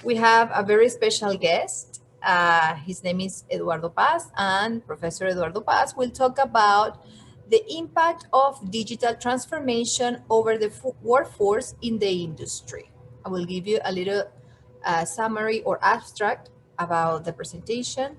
We have a very special guest. His name is Eduardo Paz, and Professor Eduardo Paz will talk about the impact of digital transformation over the workforce in the industry. I will give you a little summary or abstract about the presentation.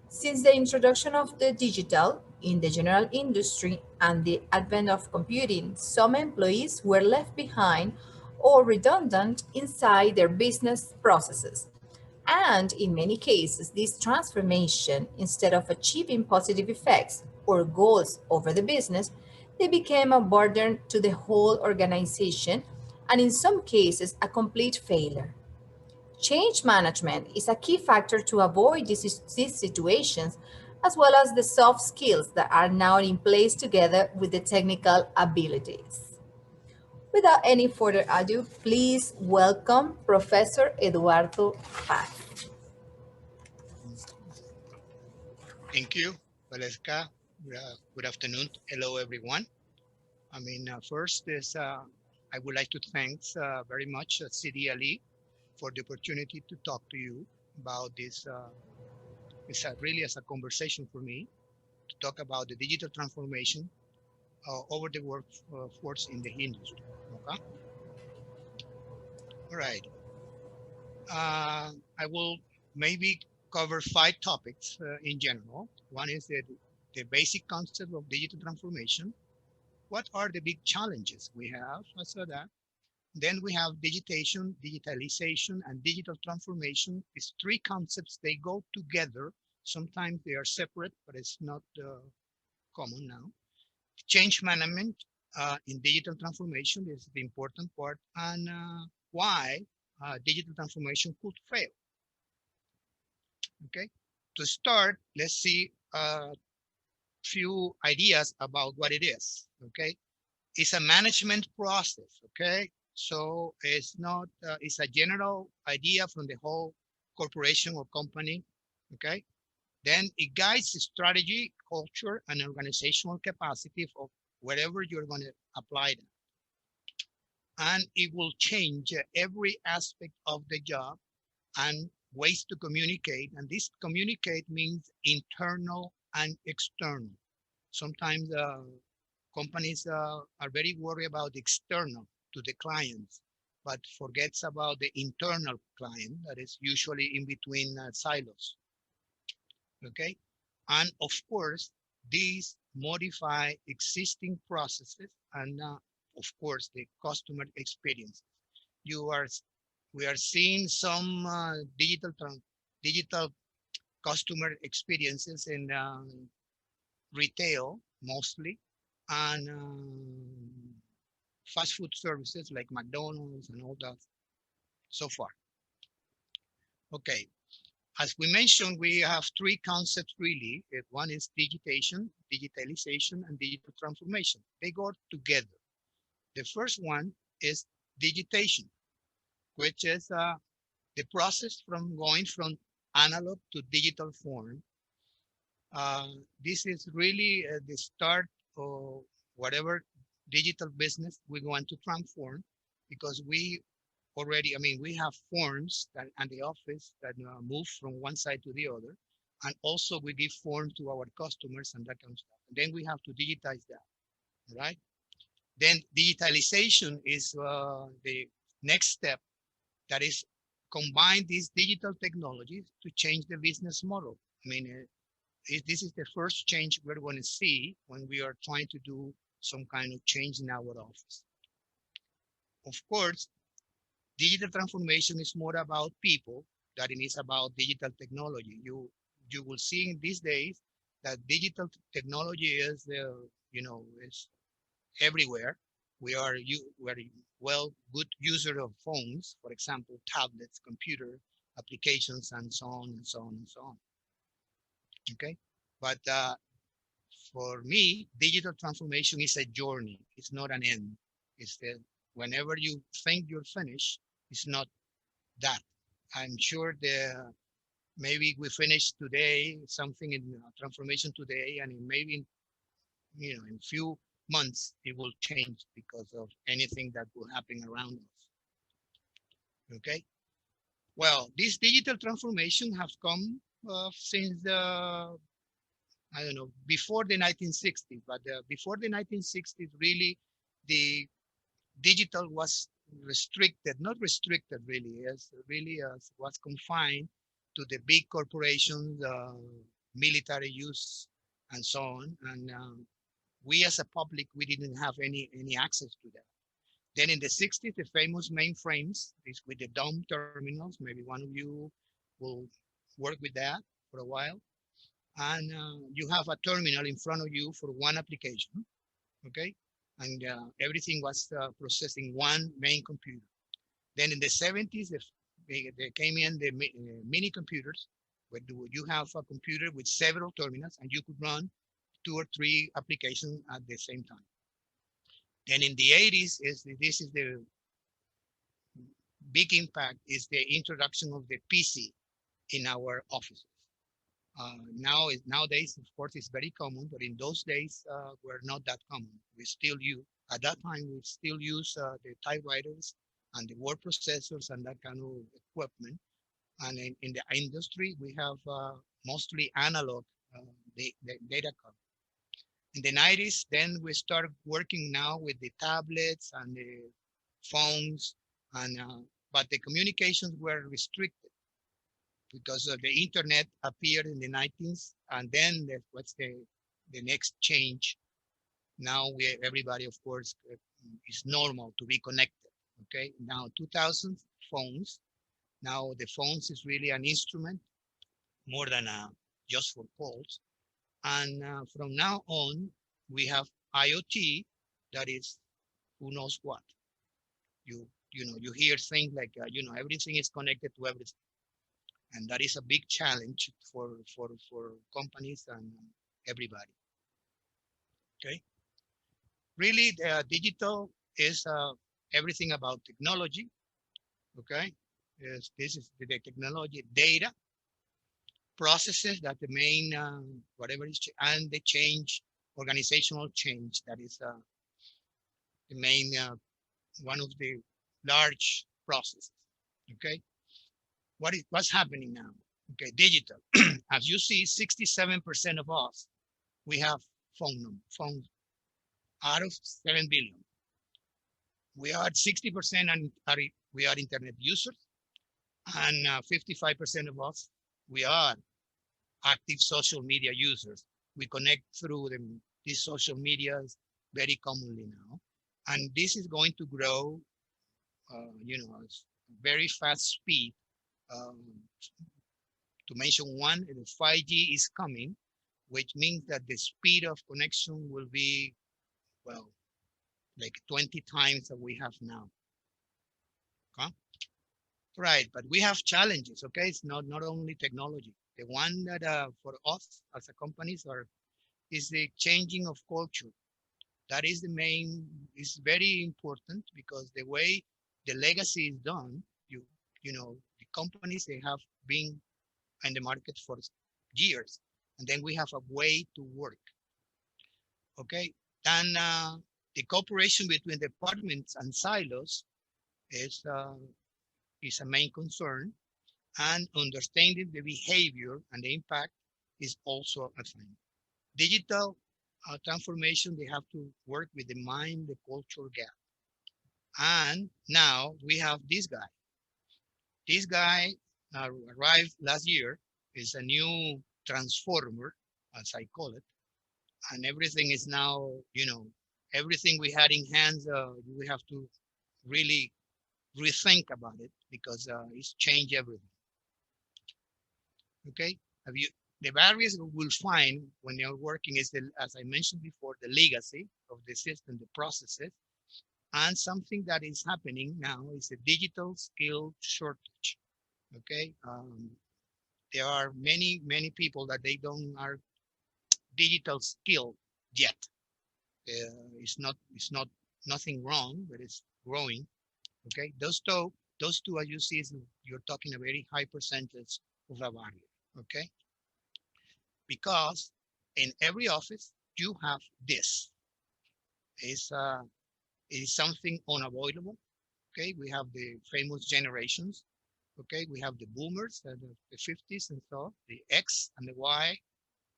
Since the introduction of the digital in the general industry and the advent of computing, some employees were left behind or redundant inside their business processes. And in many cases, this transformation, instead of achieving positive effects or goals over the business, they became a burden to the whole organization and in some cases a complete failure. Change management is a key factor to avoid these situations, as well as the soft skills that are now in place together with the technical abilities. Without any further ado, please welcome Professor Eduardo Paz. Thank you, Valeska. Good afternoon. Hello, everyone. First is I would like to thank very much Sidi Ali for the opportunity to talk to you about this. It's really as a conversation for me to talk about the digital transformation over the workforce in the industry. Okay. All right. I will maybe cover 5 topics in general. One is the basic concept of digital transformation. What are the big challenges we have? I saw that. Then we have digitalization, and digital transformation. These 3 concepts, they go together. Sometimes they are separate, but it's not common now. Change management in digital transformation is the important part, and why digital transformation could fail. Okay, to start, let's see a few ideas about what it is. Okay, it's a management process. Okay, so it's not it's a general idea from the whole corporation or company. Okay, then it guides the strategy, culture, and organizational capacity of wherever you're going to apply it, and it will change every aspect of the job and ways to communicate. And this communicate means internal and external. Sometimes companies are very worried about the external to the clients, but forgets about the internal client that is usually in between silos. Okay, and of course, these modify existing processes and of course the customer experience. You are we are seeing some digital customer experiences in retail mostly, and fast food services like McDonald's and all that so far. Okay, as we mentioned, we have 3 concepts really. One is digitalization, and digital transformation. They go together. The first one is digitation, which is the process from going from analog to digital form. This is really the start of whatever digital business we want to transform, because we already, we have forms that and the office that move from one side to the other, and also we give form to our customers and that kind of stuff. And then we have to digitize that, right? Then digitalization is the next step, that is combine these digital technologies to change the business model. This is the first change we're going to see when we are trying to do some kind of change in our office. Of course, digital transformation is more about people than it is about digital technology. You will see in these days that digital technology is is everywhere. We are good user of phones, for example, tablets, computer applications, and so on and so on and so on. Okay, but for me, digital transformation is a journey. It's not an end. It's that whenever you think you're finished, it's not that. I'm sure maybe we finish today something in transformation today, and maybe in few months it will change because of anything that will happen around us. Okay, Well, this digital transformation has come since the, I don't know, before the 1960s, but before the 1960s, really, the digital was restricted, not restricted really, as really was confined to the big corporations, military use, and so on. And we as a public, we didn't have any access to that. Then in the 60s, the famous mainframes is with the dumb terminals. Maybe one of you will work with that for a while. And you have a terminal in front of you for one application, okay? And everything was processing one main computer. Then in the 70s, they came in the mini computers, where you have a computer with several terminals and you could run two or three applications at the same time. Then in the 80s, this is the big impact is the introduction of the PC in our offices. Nowadays, of course, it's very common, but in those days were not that common. We still use At that time we still use the typewriters and the word processors and that kind of equipment. And in the industry, we have mostly analog the data card. In the 90s, then we start working now with the tablets and the phones, and but the communications were restricted because of the internet appeared in the 90s, and then what's the next change? Now everybody, of course, is normal to be connected. Okay, now 2000 phones. Now the phones is really an instrument more than just for calls. And from now on, we have IoT, that is who knows what. You hear things like everything is connected to everything, and that is a big challenge for companies and everybody. Okay, really, digital is everything about technology. Okay, this is the technology, data, processes that the main whatever is, and the change, organizational change, that is the main one of the large processes. Okay, what's happening now? Okay, digital. As you see, 67% of us, we have phones out of 7 billion. We are 60% and we are internet users, and 55% of us, we are active social media users. We connect through these social medias very commonly now, and this is going to grow, at very fast speed. Um, to mention one, the 5G is coming, which means that the speed of connection will be, well, like 20 times that we have now. Okay? Right, but we have challenges. Okay, it's not only technology. The one that for us as a companies is the changing of culture. That is the main, is very important, because the way the legacy is done, the companies, they have been in the market for years, and then we have a way to work. Okay, then the cooperation between departments and silos is a main concern, and understanding the behavior and the impact is also a thing. Digital transformation, they have to work with the mind, the culture gap. And now we have this guy. This guy arrived last year, is a new transformer, as I call it, and everything is now, everything we had in hands, we have to really rethink about it, because it's changed everything. Okay, have you? The barriers we will find when you're working is, as I mentioned before, the legacy of the system, the processes, and something that is happening now is a digital skill shortage. Okay, there are many people that they don't are digital skilled yet. It's not nothing wrong, but it's growing. Okay, those two, as you see, you're talking a very high percentage of a barrier. Okay, because in every office you have this. Is is something unavoidable. Okay, we have the famous generations. Okay, we have the boomers, the 50s and so, the X and the Y,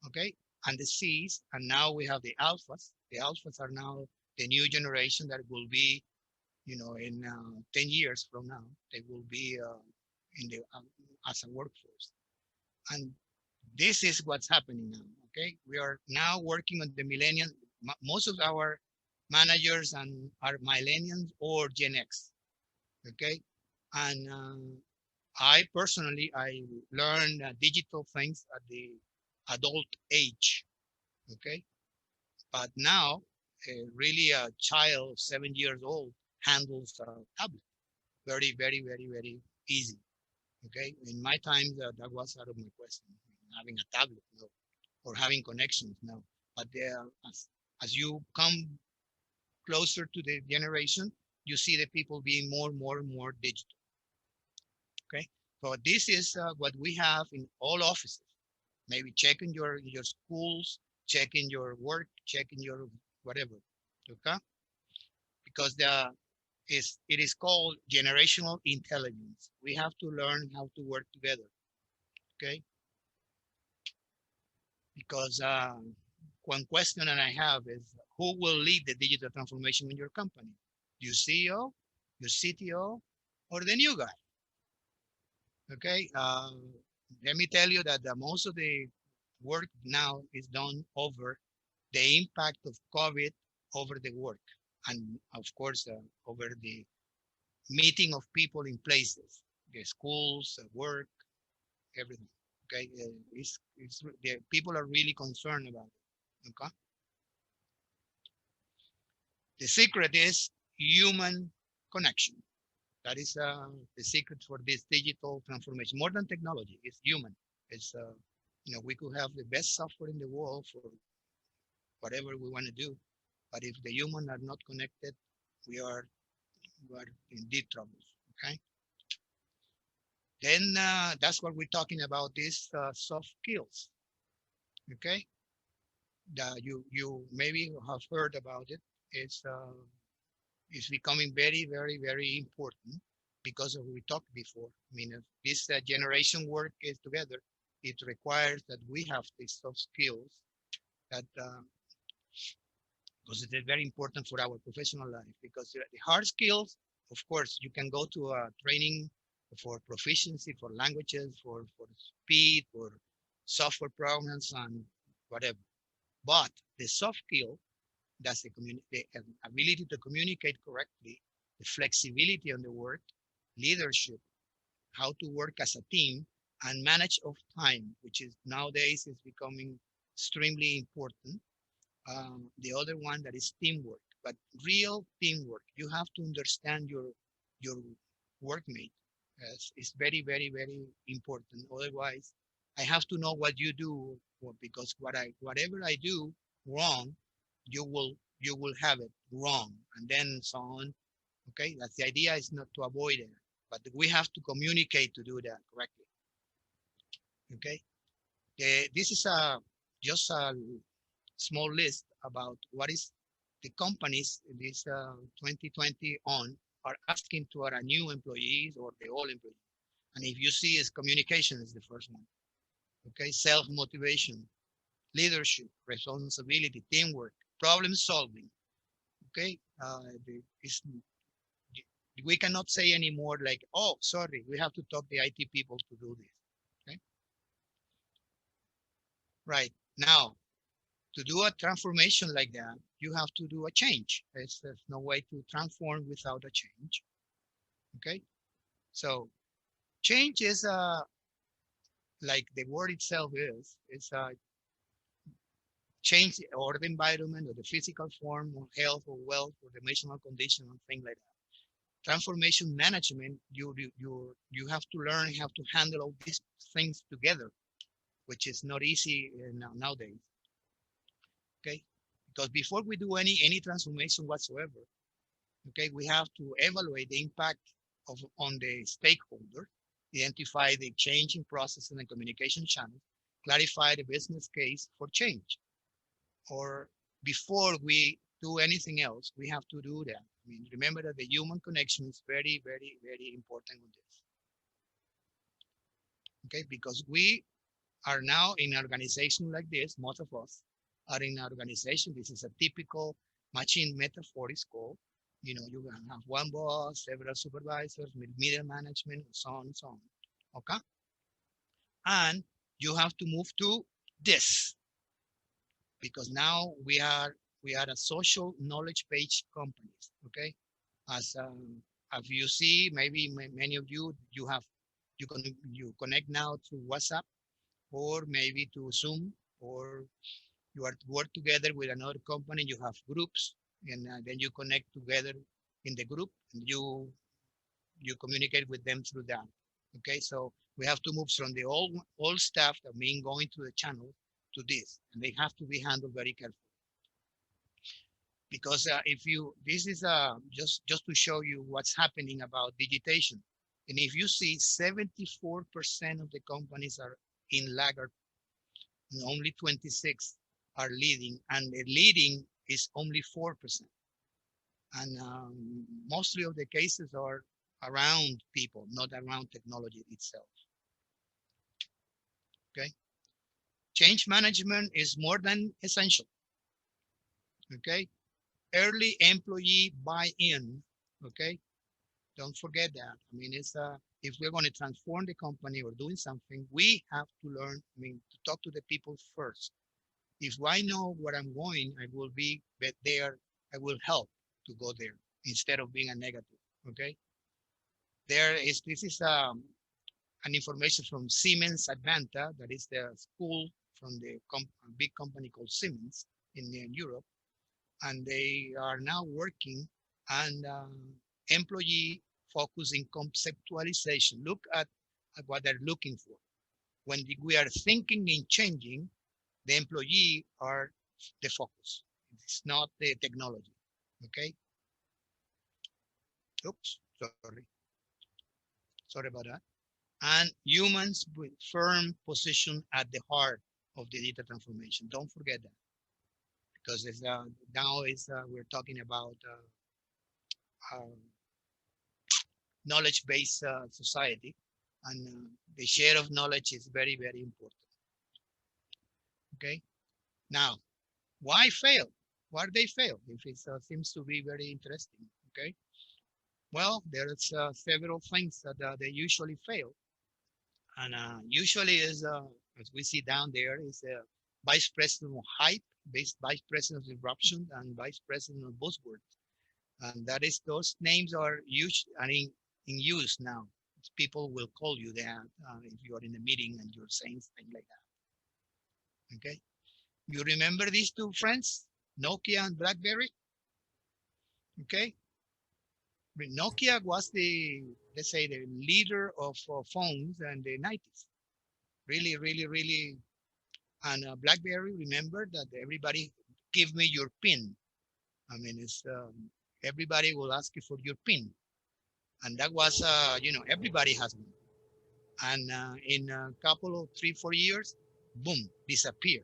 okay, and the C's, and now we have the alphas. The alphas are now the new generation that will be, in 10 years from now, they will be in the as a workforce. And this is what's happening now. Okay, we are now working on the millennial. Most of our managers and are millennials or Gen X. Okay, and I personally I learned digital things at the adult age. Okay, but now really a child 7 years old handles a tablet very, very, very, very easy. Okay, in my time that was out of my question. Having a tablet, no, or having connections, no. But as you come closer to the generation, you see the people being more, more, and more digital. Okay, so this is what we have in all offices. Maybe check in your schools, check in your work, check in your whatever. Okay, because it is called generational intelligence. We have to learn how to work together. Okay, because one question that I have is who will lead the digital transformation in your company? Your CEO, your CTO, or the new guy? Okay, let me tell you that most of the work now is done over the impact of COVID over the work, and of course over the meeting of people in places, the schools, work, everything. Okay, the people are really concerned about it. Okay, the secret is human connection. That is the secret for this digital transformation. More than technology, it's human. It's we could have the best software in the world for whatever we want to do, but if the human are not connected, we are in deep troubles. Okay. Then that's what we're talking about. These soft skills. Okay. You maybe have heard about it. It's becoming very, very, very important because of what we talked before. I mean, if this generation work is together, it requires that we have these soft skills that because it is very important for our professional life. Because the hard skills, of course, you can go to a training for proficiency, for languages, for speed, for software programs, and whatever. But the soft skill, that's the ability to communicate correctly, the flexibility on the work, leadership, how to work as a team, and manage of time, which is nowadays is becoming extremely important. The other one that is teamwork, but real teamwork. You have to understand your workmate. It's very, very, very important. Otherwise, I have to know what you do because whatever I do wrong, you will have it wrong, and then so on. Okay, that's the idea. Is not to avoid it, but we have to communicate to do that correctly. Okay, this is just a small list about what is the companies in this 2020 on are asking to our new employees or the old employees. And if you see is communication is the first one. Okay, self-motivation, leadership, responsibility, teamwork, problem solving. Okay, we cannot say anymore like, oh, sorry, we have to talk the IT people to do this. Okay, right now to do a transformation like that, you have to do a change. There's no way to transform without a change. Okay, so change is like the word itself is, it's a change or the environment or the physical form or health or wealth or the emotional condition and things like that. Transformation management, you have to learn how to handle all these things together, which is not easy nowadays. Okay, because before we do any transformation whatsoever, okay, we have to evaluate the impact on the stakeholder, identify the changing process and the communication channels, clarify the business case for change. Or before we do anything else, we have to do that. I mean, remember that the human connection is very, very, very important with this. Okay, because we are now in an organization like this. Most of us are in an organization. This is a typical machine metaphor is called. You can have one boss, several supervisors, middle management, so on and so on. Okay, and you have to move to this because now we are a social knowledge page companies. Okay, as you see, maybe many of you have you connect now to WhatsApp or maybe to Zoom, or you are work together with another company. You have groups, and then you connect together in the group, and you communicate with them through that. Okay, so we have to move from the old stuff that mean going to the channel to this, and they have to be handled very carefully because if you this is just to show you what's happening about digitation, and if you see 74% of the companies are in laggard and only 26 are leading, and the leading is only 4%. And mostly of the cases are around people, not around technology itself. Okay. Change management is more than essential. Okay. Early employee buy-in. Okay. Don't forget that. I mean, it's if we're going to transform the company or doing something, we have to learn. I mean, to talk to the people first. If I know where I'm going, I will be there. I will help to go there instead of being a negative. Okay. This is an information from Siemens Advanta, that is the school from the big company called Siemens in Europe, and they are now working on employee focusing conceptualization. Look at what they're looking for. When we are thinking in changing, the employee are the focus. It's not the technology. Okay. Oops. Sorry about that. And humans with firm position at the heart of the data transformation. Don't forget that because now we're talking about knowledge-based society, and the share of knowledge is very, very important. Okay. Now, why fail? Why they fail? If it seems to be very interesting. Okay. Well, there's several things that they usually fail, and usually is as we see down there is vice president of hype, vice president of disruption, and vice president of buzzwords, and that is those names are used and in use now. People will call you that if you are in a meeting and you're saying things like that. Okay, you remember these two friends, Nokia and BlackBerry? Okay, Nokia was the, let's say, the leader of phones in the 90s. Really, really, really. And BlackBerry, remember that everybody give me your PIN. I mean, it's everybody will ask you for your PIN, and that was everybody has one. And in a couple of 3-4 years, boom, disappear.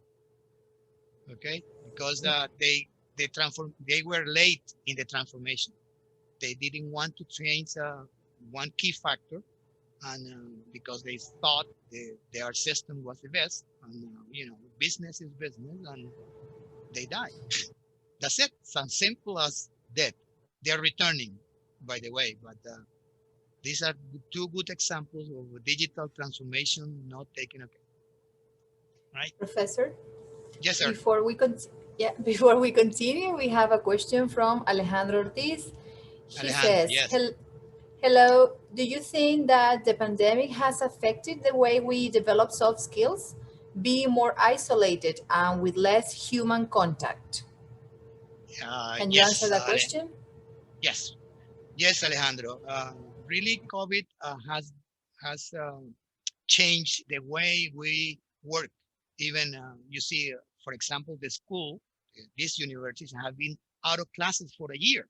Okay, because they were late in the transformation. They didn't want to change one key factor, and because they thought their system was the best, and business is business, and they died. That's it. It's as simple as that. They're returning, by the way, but these are two good examples of digital transformation not taken okay. Right? Professor, Yes, sir. before we before we continue, we have a question from Alejandro Ortiz. He Alejandro, says, yes. Hello, do you think that the pandemic has affected the way we develop soft skills, being more isolated and with less human contact? Can you answer Yes, that question? yes, yes, Alejandro. Really, COVID has changed the way we work. Even you see, for example, the school, these universities have been out of classes for a year,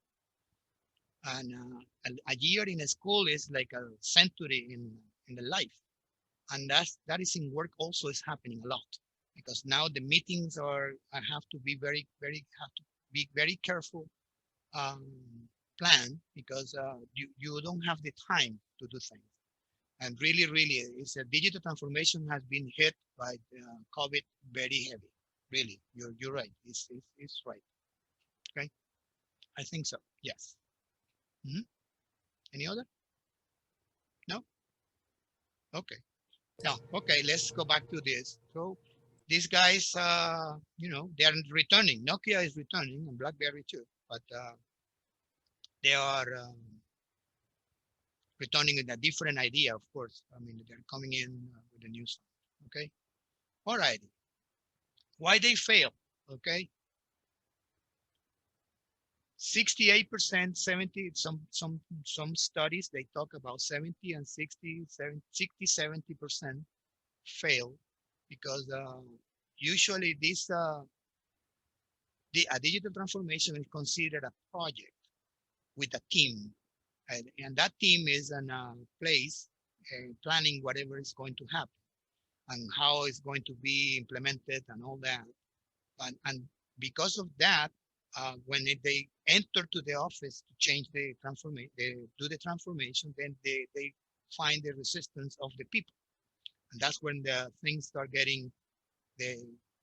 and a year in a school is like a century in the life, and that is in work also is happening a lot because now the meetings I have to be very careful, um, plan because you don't have the time to do things. And really, really, it's a digital transformation has been hit by COVID very heavy. Really, you're right. It's right. Okay, I think so. Yes. Mhm. Any other? No. Okay. No. Okay. Let's go back to this. So these guys, they are returning. Nokia is returning, and BlackBerry too. But they are returning with a different idea, of course. I mean, they're coming in with a new song. Okay. All right. Why they fail? Okay. 68%, 70, some studies they talk about 70 and 70% fail because usually a digital transformation is considered a project with a team, and that team is in a place planning whatever is going to happen and how it's going to be implemented and all that. And because of that, when they enter to the office to change the transformation, they do the transformation, then they find the resistance of the people. And that's when the things start getting the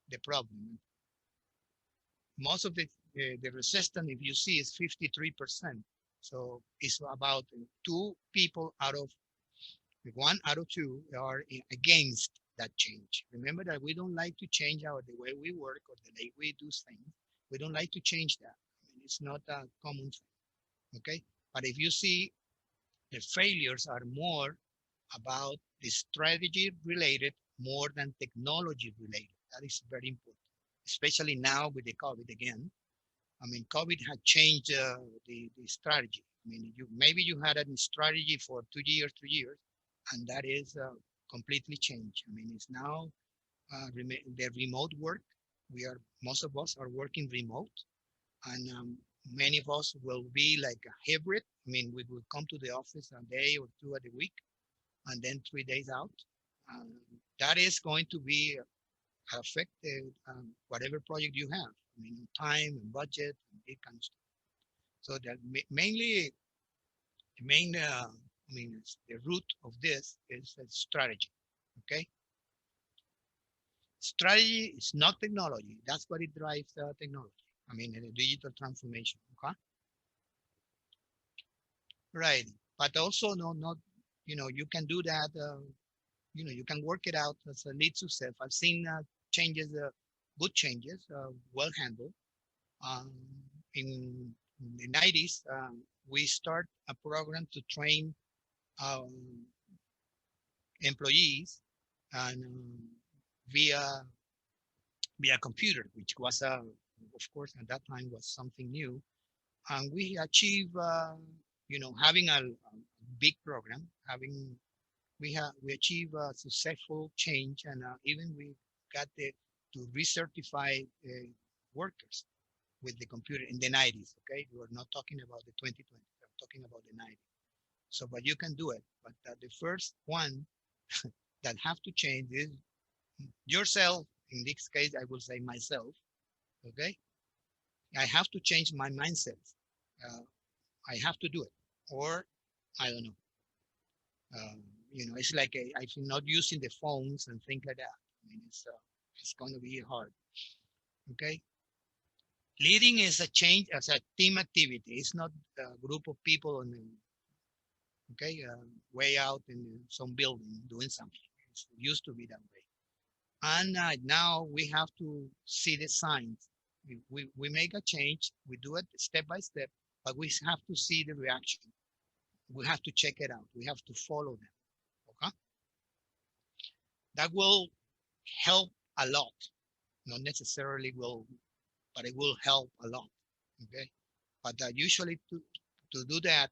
the problem. Most of the resistance, if you see, is 53%. So it's about two people out of one out of two are against that change. Remember that we don't like to change the way we work or the way we do things. We don't like to change that. I mean, it's not a common thing. Okay. But if you see, the failures are more about the strategy related more than technology related. That is very important, especially now with the COVID again. I mean, COVID had changed the strategy. I mean, maybe you had a strategy for 2 years, 3 years, and that is completely changed. I mean, it's now the remote work. Most of us are working remote, and many of us will be like a hybrid. I mean, we will come to the office a day or two a week, and then 3 days out. Um, that is going to be affected whatever project you have. I mean, time and budget and that kind of stuff. So that mainly the main, the root of this is strategy. Okay, strategy is not technology. That's what it drives technology. I mean, the digital transformation. Okay, right. But also, no, not you can do that. You can work it out as a lead success. I've seen changes, good changes, well handled. Um, in the 90s, we start a program to train um, employees and via computer, which was, of course, at that time was something new. And we achieve, having a big program, we achieve a successful change, and even we got to recertify workers with the computer in the 90s. Okay, we're not talking about the 2020. I'm talking about the 90s. So, but you can do it. But the first one that have to change is yourself. In this case, I will say myself. Okay, I have to change my mindset. Uh, I have to do it, or I don't know. Um, it's like if you're not using the phones and things like that. I mean, it's going to be hard. Okay, leading is a change as a team activity. It's not a group of people okay, way out in some building doing something. It used to be that way. And now we have to see the signs. We make a change, we do it step by step, but we have to see the reaction. We have to check it out. We have to follow them. Okay? That will help a lot. Not necessarily will, but it will help a lot. Okay? But usually to do that,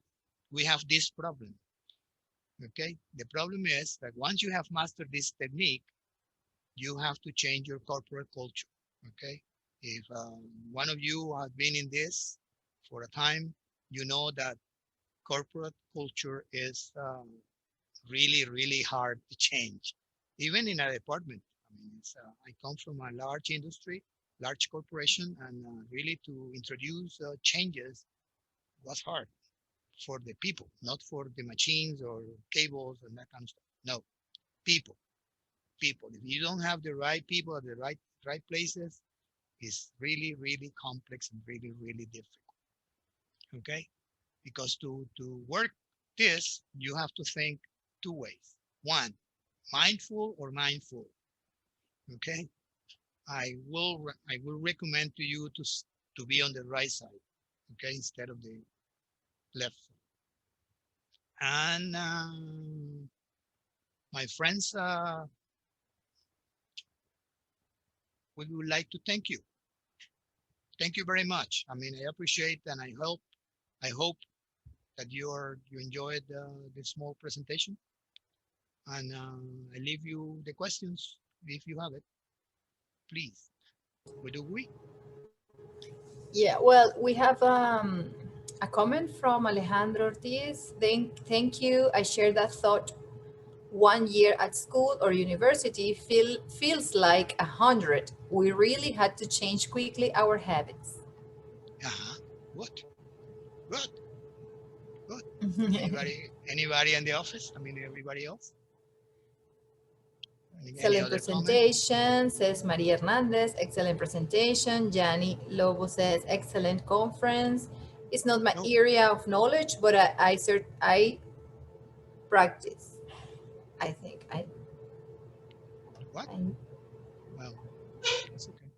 we have this problem. Okay? The problem is that once you have mastered this technique, you have to change your corporate culture. Okay? If one of you has been in this for a time, you know that corporate culture is really, really hard to change, even in a department. I mean, I come from a large industry, large corporation, and really to introduce changes was hard. for the people, not for the machines or cables and that kind of stuff. No, people, people. If you don't have the right people at the right places, it's really, really complex and really, really difficult. Okay, because to work this, you have to think two ways. One, mindful or mindful. Okay, I will recommend to you to be on the right side. Okay, instead of the left side. And my friends, we would like to thank you. Thank you very much. I mean, I appreciate and I hope that you enjoyed this small presentation. And I leave you the questions if you have it, please. What do we? Yeah, well, we have a comment from Alejandro Ortiz. Thank you. I share that thought. 1 year at school or university feels like 100. We really had to change quickly our habits. Uh-huh. Good, good, good. Anybody in the office? I mean, everybody else? Any Excellent other comment? presentation, says Maria Hernandez. Excellent presentation. Jani Lobo says, excellent conference. It's not my No. area of knowledge, but I practice. I think What? I Well, it's okay.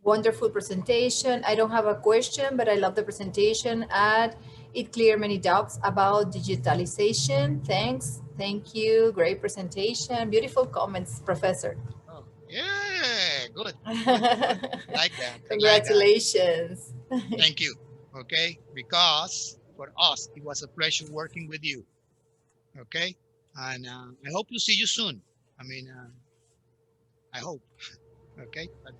wonderful presentation. I don't have a question, but I love the presentation and it cleared many doubts about digitalization. Thanks. Thank you. Great presentation. Beautiful comments, Professor. Oh, yeah, good, good, good. I like that. I like that. Congratulations. Thank you. Okay, because for us, it was a pleasure working with you. Okay, and I hope to see you soon. I mean, I hope. Okay, but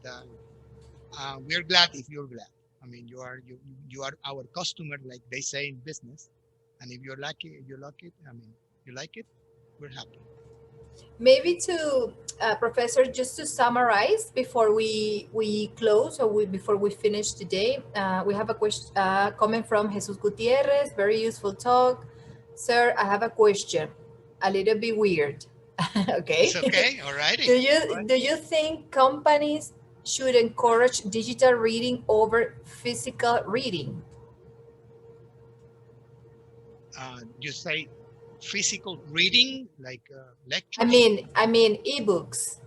we're glad if you're glad. I mean, you are our customer, like they say in business. And if you're lucky, I mean, you like it, we're happy. Maybe to Professor, just to summarize before we close or before we finish today, we have a question coming from Jesus Gutierrez. Very useful talk, sir. I have a question, a little bit weird. It's Okay. okay. All righty. All right. Do you think companies should encourage digital reading over physical reading? You say physical reading, like I lectures, mean, ebooks.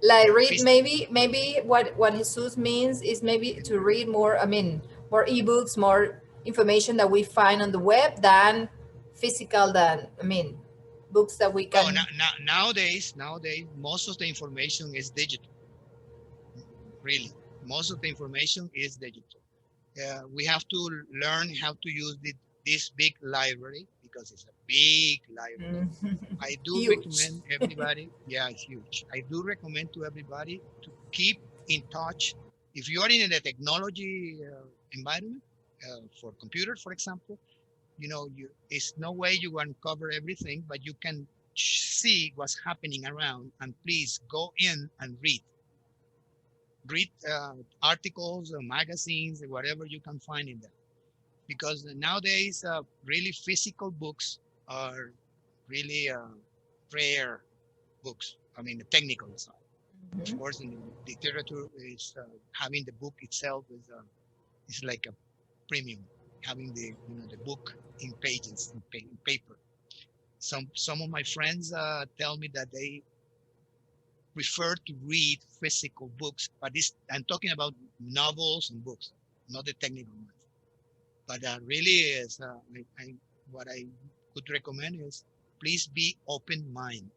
Like but read, maybe what Jesus means is maybe to read more, I mean, more ebooks, more information that we find on the web than physical, than, I mean, books that we well, can. nowadays, most of the information is digital. Really, most of the information is digital. We have to learn how to use this big library because it's a big library. I do Huge. recommend everybody, yeah, it's huge. I do recommend to everybody to keep in touch. If you are in a technology environment, for computers, for example, it's no way you can cover everything, but you can see what's happening around, and please go in and read articles or magazines or whatever you can find in there. Because nowadays, really physical books are really rare books. I mean, the technical side. Of Mhm. course, in the literature is having the book itself is like a premium. Having the book in pages in paper. Some of my friends tell me that they prefer to read physical books, but I'm talking about novels and books, not the technical ones. But really is what I could recommend is please be open mind.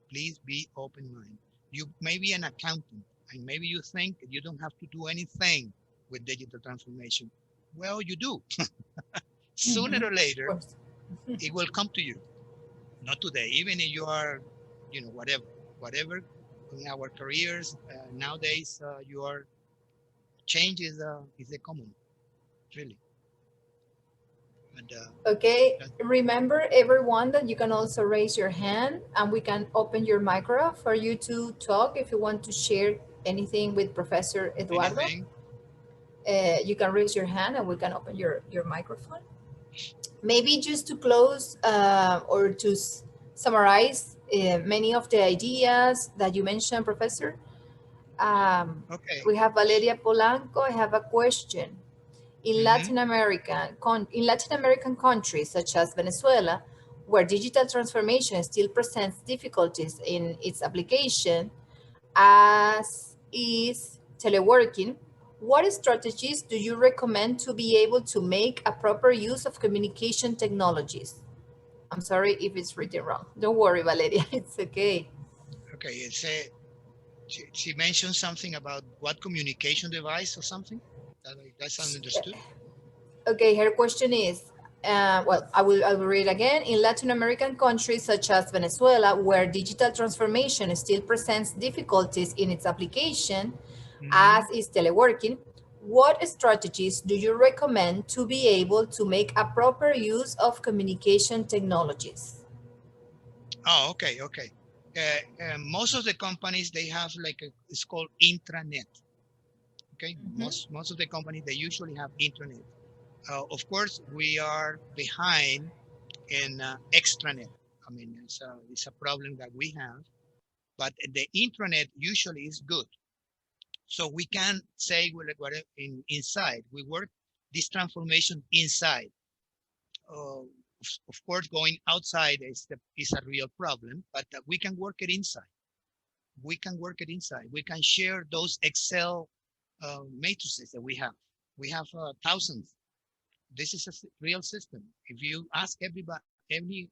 Please be open mind. You may be an accountant and maybe you think you don't have to do anything with digital transformation. Well, you do. Sooner Mhm. or Of later, course. it will come to you. Not today, even if you are, whatever in our careers nowadays, you are change is a common, really. And Okay, that, remember everyone that you can also raise your hand and we can open your micro for you to talk if you want to share anything with Professor Eduardo. anything, You can raise your hand and we can open your microphone. Maybe just to close or to summarize many of the ideas that you mentioned, Professor. Okay. We have Valeria Polanco. I have a question. Mm-hmm. In Latin American countries such as Venezuela, where digital transformation still presents difficulties in its application, as is teleworking, what strategies do you recommend to be able to make a proper use of communication technologies? I'm sorry if it's written wrong. Don't worry, Valeria, it's okay. Okay. She mentioned something about what communication device or something. That's understood. Okay, her question is, well, I will read again. In Latin American countries such as Venezuela, where digital transformation still presents difficulties in its application, Mm-hmm. as is teleworking, what strategies do you recommend to be able to make a proper use of communication technologies? Oh, okay, okay. Most of the companies they have like it's called intranet. Okay, Mhm. most of the companies they usually have intranet. Of course, we are behind in extranet. I mean, it's a problem that we have, but the intranet usually is good. So we can say well, like, what inside we work this transformation inside. Of course, going outside is a real problem, but we can work it inside. We can work it inside. We can share those Excel matrices that we have. We have thousands. This is a real system. If you ask everybody,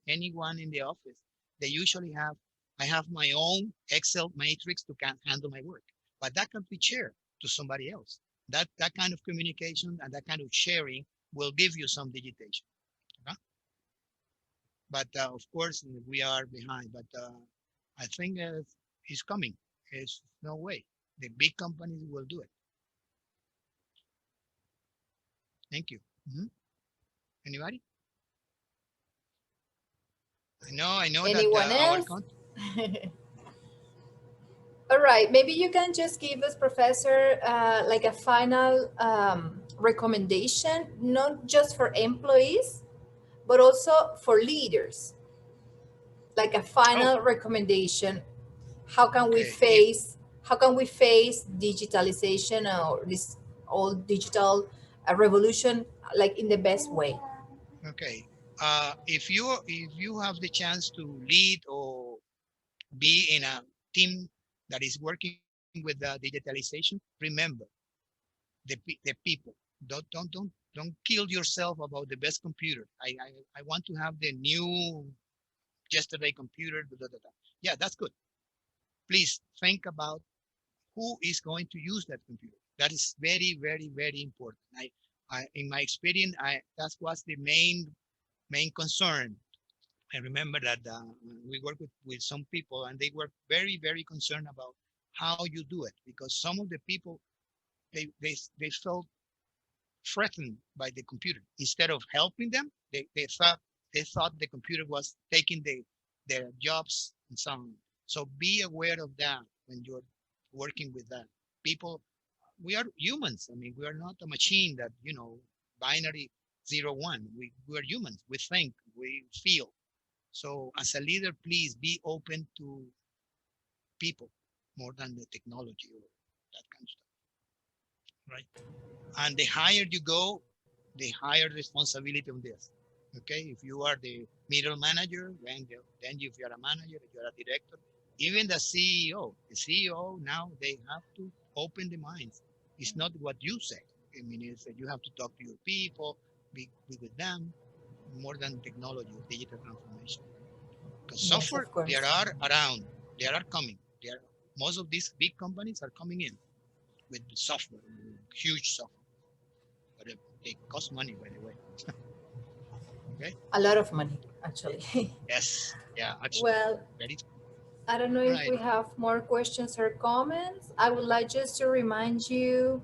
anyone in the office, they usually have. I have my own Excel matrix to can handle my work, but that can be shared to somebody else. That kind of communication and that kind of sharing will give you some digitation. Okay? But of course, we are behind. But I think it's coming. There's no way. The big companies will do it. Thank you. Hmm. Anybody? I know that Anyone our else? country. All right, maybe you can just give us, Professor, like a final recommendation, not just for employees, but also for leaders, like a Oh, final recommendation. How can we okay. If face how can we face digitalization or this all digital revolution like in the best way? okay. If you have the chance to lead or be in a team that is working with digitalization, remember the people. Don't kill yourself about the best computer. I want to have the new yesterday computer. Da, da, da, da. Yeah, that's good. Please think about who is going to use that computer. That is very, very, very important. In my experience, that was the main concern. I remember that we work with some people, and they were very, very concerned about how you do it because some of the people they felt threatened by the computer. Instead of helping them, they thought the computer was taking their jobs and so on. So be aware of that when you're working with that. People, we are humans. I mean, we are not a machine that, binary 0 1. We are humans. We think, we feel. So as a leader, please be open to people more than the technology or that kind of stuff, right? And the higher you go, the higher responsibility on this. Okay, if you are the middle manager, then if you're a manager, if you're a director, even the CEO now they have to open the minds. It's not what you say. I mean, it's that you have to talk to your people, be with them more than technology or digital transformation. Because Yes, software, of there course. are around, they are coming. Most of these big companies are coming in with software, huge software, but they cost money, by the way. Okay. A lot of money Eh, actually. Yes. Yeah. Actually, Well, very I don't know if right. we have more questions or comments. I would like just to remind you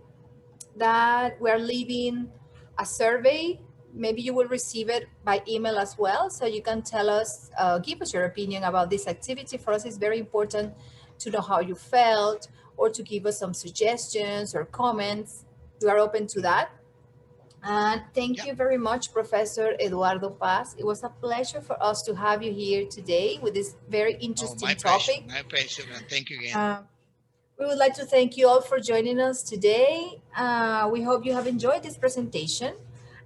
that we're leaving a survey. Maybe you will receive it by email as well. So you can tell us, give us your opinion about this activity. For us, it's very important to know how you felt or to give us some suggestions or comments. We are open to Hmm. that. And thank Yeah. you very much, Professor Eduardo Paz. It was a pleasure for us to have you here today with this very Oh, interesting my pleasure. topic. My pleasure. And thank you again. Uh, we would like to thank you all for joining us today. We hope you have enjoyed this presentation.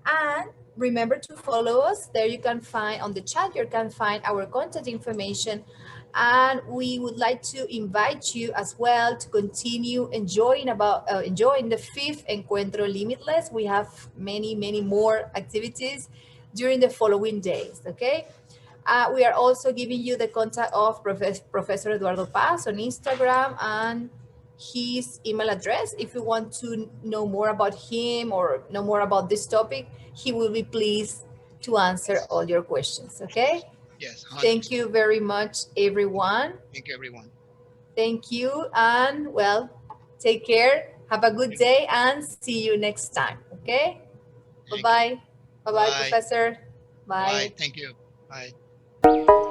And remember to follow us. There you can find on the chat, you can find our contact information. And we would like to invite you as well to continue enjoying the fifth Encuentro Limitless. We have many, many more activities during the following days. Okay. We are also giving you the contact of Professor Eduardo Paz on Instagram and his email address. If you want to know more about him or know more about this topic, he will be pleased to answer Yes. all your questions. Okay? Yes. Thank you 100%. very much, everyone. Thank you, everyone. Thank you. And well, take care. Have a good Thank you. day and see you next time. Okay? Bye Thank you. bye. Bye bye, Bye. Professor. Bye. Bye. Thank you. Bye.